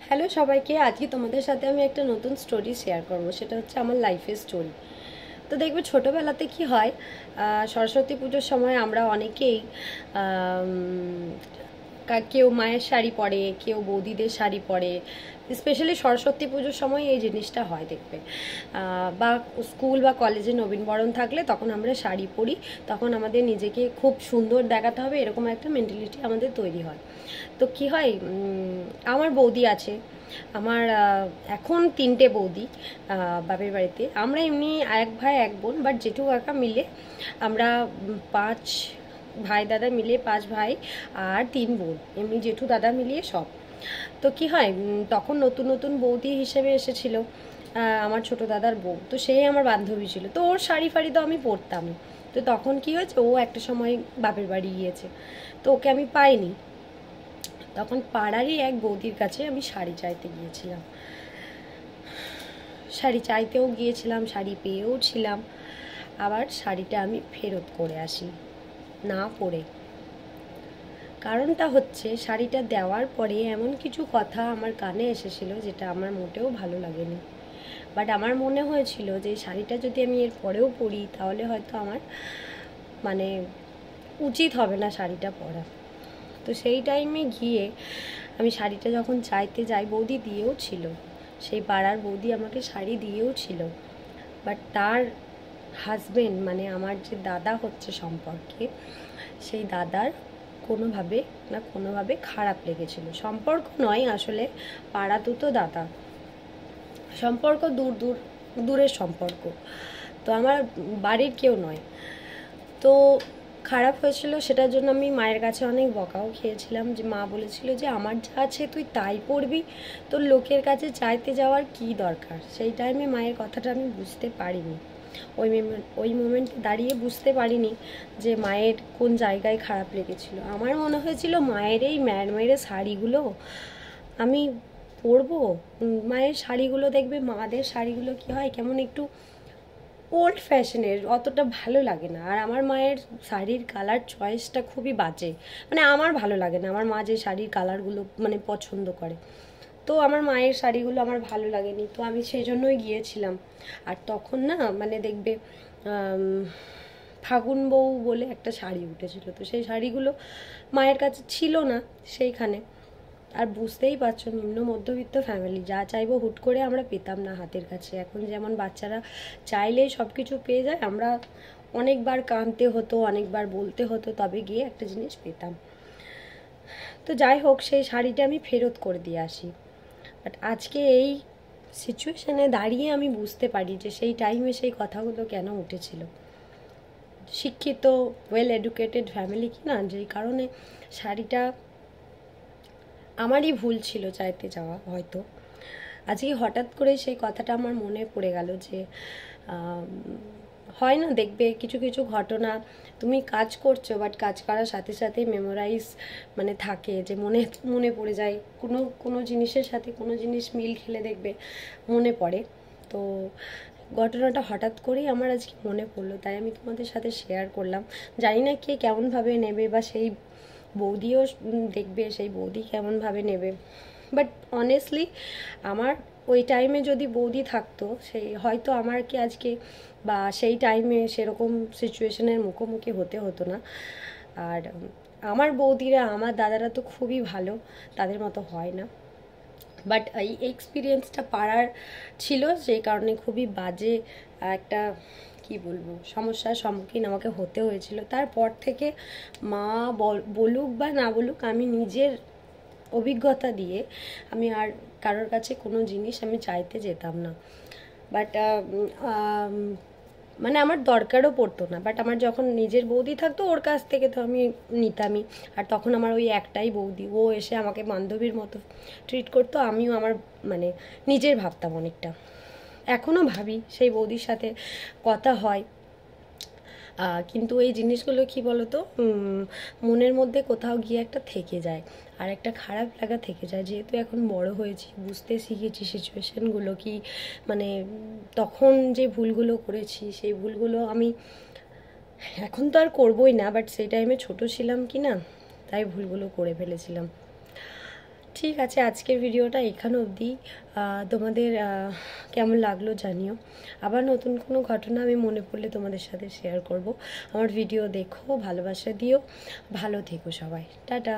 Hello সবাইকে, আজকে তোমাদের সাথে আমি একটা নতুন স্টোরি শেয়ার করব। সেটা হচ্ছে আমার লাইফের স্টোরি। তো দেখবে ছোটোবেলাতে কি হয়, সরস্বতী পুজোর সময় আমরা অনেকেই কেউ মায়ের শাড়ি পরে, কেউ বৌদিদের শাড়ি পরে। স্পেশালি সরস্বতী পুজোর সময় এই জিনিসটা হয় দেখবে। বা স্কুল বা কলেজে নবীনবরণ থাকলে তখন আমরা শাড়ি পরি, তখন আমাদের নিজেকে খুব সুন্দর দেখাতে হবে, এরকম একটা মেন্টালিটি আমাদের তৈরি হয়। তো কি হয়, আমার বৌদি আছে। আমার এখন 3টে বৌদি বাপের বাড়িতে। আমরা এমনি এক ভাই এক বোন, বাট জেঠু কাকা মিলে আমরা 5 ভাই দাদা মিলে 5 ভাই আর 3 বোন, এমনি জেঠু দাদা মিলিয়ে সব। তো কি হয়, তখন নতুন নতুন বৌদি হিসেবে এসেছিল আমার ছোট দাদার বউ। তো সেই আমার বান্ধবী ছিল, তো ওর শাড়ি ফাড়ি তো আমি পরতামই। তো তখন কি হয়েছে, ও একটা সময় বাপের বাড়ি গিয়েছে, তো ওকে আমি পাইনি। তখন পাড়ারই এক বৌদির কাছে আমি শাড়ি চাইতে গিয়েছিলাম। শাড়ি চাইতেও গিয়েছিলাম, শাড়ি পেয়েও ছিলাম। আবার শাড়িটা আমি ফেরত করে আসি না পরে। কারণটা হচ্ছে, শাড়িটা দেওয়ার পরে এমন কিছু কথা আমার কানে এসেছিল যেটা আমার মোটেও ভালো লাগেনি। বাট আমার মনে হয়েছিল যে শাড়িটা যদি আমি এর পরেও পরি তাহলে হয়তো আমার মানে উচিত হবে না শাড়িটা পরা। তো সেই টাইমে গিয়ে আমি শাড়িটা যখন চাইতে যাই, বৌদি দিয়েও ছিল, সেই পাড়ার বৌদি আমাকে শাড়ি দিয়েও ছিল। বাট তার হাজবেন্ড, মানে আমার যে দাদা হচ্ছে সম্পর্কে, সেই দাদার কোনোভাবে না কোনোভাবে খারাপ লেগেছিল। সম্পর্ক নয় আসলে, পাড়া দুটো দাদা, সম্পর্ক দূরের সম্পর্ক। তো আমার বাড়ির কেউ নয়। তো খারাপ হয়েছিল, সেটার জন্য আমি মায়ের কাছে অনেক বকাও খেয়েছিলাম। যে মা বলেছিল যে আমার যা আছে তুই তাই পড়বি, তোর লোকের কাছে চাইতে যাওয়ার কি দরকার। সেই টাইমে মায়ের কথাটা আমি বুঝতে পারিনি। ওই মোমেন্টে দাঁড়িয়ে বুঝতে পারিনি যে মায়ের কোন জায়গায় খারাপ লেগেছিল। আমার মনে হয়েছিল মায়ের এই মেরে শাড়িগুলো আমি পরবো। মায়ের শাড়িগুলো দেখবে, মাদের শাড়িগুলো কি হয়, কেমন একটু ওল্ড ফ্যাশনের, অতটা ভালো লাগে না। আর আমার মায়ের শাড়ির কালার চয়েসটা খুবই বাজে, মানে আমার ভালো লাগে না। আমার মা যে শাড়ির কালারগুলো মানে পছন্দ করে, তো আমার মায়ের শাড়িগুলো আমার ভালো লাগেনি। তো আমি সেই জন্যই গিয়েছিলাম। আর তখন না মানে দেখবে ফাগুন বউ বলে একটা শাড়ি উঠেছিল, তো সেই শাড়িগুলো মায়ের কাছে ছিল না সেইখানে। আর বুঝতেই পারছো, নিম্ন মধ্যবিত্ত ফ্যামিলি, যা চাইবো হুট করে আমরা পেতাম না হাতের কাছে। এখন যেমন বাচ্চারা চাইলেই সব কিছু পেয়ে যায়, আমরা অনেকবার কাঁদতে হতো, অনেকবার বলতে হতো, তবে গিয়ে একটা জিনিস পেতাম। তো যাই হোক, সেই শাড়িটা আমি ফেরত করে দিয়ে আসি। বাট আজকে এই সিচুয়েশানে দাঁড়িয়ে আমি বুঝতে পারি যে সেই টাইমে সেই কথাগুলো কেন উঠেছিল। শিক্ষিত, ওয়েল এডুকেটেড ফ্যামিলি কি না, যেই কারণে শাড়িটা আমারই ভুল ছিল চাইতে যাওয়া হয়তো। আজকে হঠাৎ করে সেই কথাটা আমার মনে পড়ে গেল যে হয় না, দেখবে কিছু কিছু ঘটনা তুমি কাজ করছো, বাট কাজ করার সাথে সাথে মেমোরাইজ মানে থাকে, যে মনে মনে পড়ে যায় কোনো কোনো জিনিসের সাথে কোনো জিনিস মিল খেলে দেখবে মনে পড়ে। তো ঘটনাটা হঠাৎ করেই আমার আজকে মনে পড়লো, তাই আমি তোমাদের সাথে শেয়ার করলাম। জানি না কে কেমনভাবে নেবে, বা সেই বৌদিও দেখবে সেই বৌদি কেমনভাবে নেবে। বাট অনেস্টলি আমার ওই টাইমে যদি বৌদি থাকতো, সেই হয়তো আমার কি আজকে বা সেই টাইমে সেরকম সিচুয়েশনের মুখোমুখি হতে হতো না। আর আমার বৌদিরা, আমার দাদারা তো খুবই ভালো, তাদের মতো হয় না। বাট এই এক্সপিরিয়েন্সটা পাড়ার ছিল, সেই কারণে খুবই বাজে একটা কি বলবো সমস্যার সম্মুখীন আমাকে হতে হয়েছিল। তারপর থেকে মা বলুক বা না বলুক, আমি নিজের অভিজ্ঞতা দিয়ে আমি আর কারোর কাছে কোনো জিনিস আমি চাইতে যেতাম না। বাট মানে আমার দরকারও পড়তো না। বাট আমার যখন নিজের বৌদি থাকতো, ওর কাছ থেকে তো আমি নিতামই। আর তখন আমার ওই একটাই বৌদি, ও এসে আমাকে বান্ধবীর মতো ট্রিট করতো, আমিও আমার মানে নিজের ভাবতাম অনেকটা। এখনও ভাবি, সেই বৌদির সাথে কথা হয়। কিন্তু এই জিনিসগুলো কি বলতো, মনের মধ্যে কোথাও গিয়ে একটা থেকে যায়, আর একটা খারাপ লাগা থেকে যায়। যেহেতু এখন বড় হয়েছি, বুঝতে শিখেছি সিচুয়েশনগুলো কি, মানে তখন যে ভুলগুলো করেছি সেই ভুলগুলো আমি এখন তো আর করবোই না। বাট সেই টাইমে ছোট ছিলাম কি না, তাই ভুলগুলো করে ফেলেছিলাম। ঠিক আছে, আজকের ভিডিওটা এখানে অবধি। তোমাদের কেমন লাগলো জানিও। আবার নতুন কোনো ঘটনা আমি মনে পড়লে তোমাদের সাথে শেয়ার করব। আমার ভিডিও দেখো, ভালোবাসা দিও, ভালো থেকো সবাই, টাটা।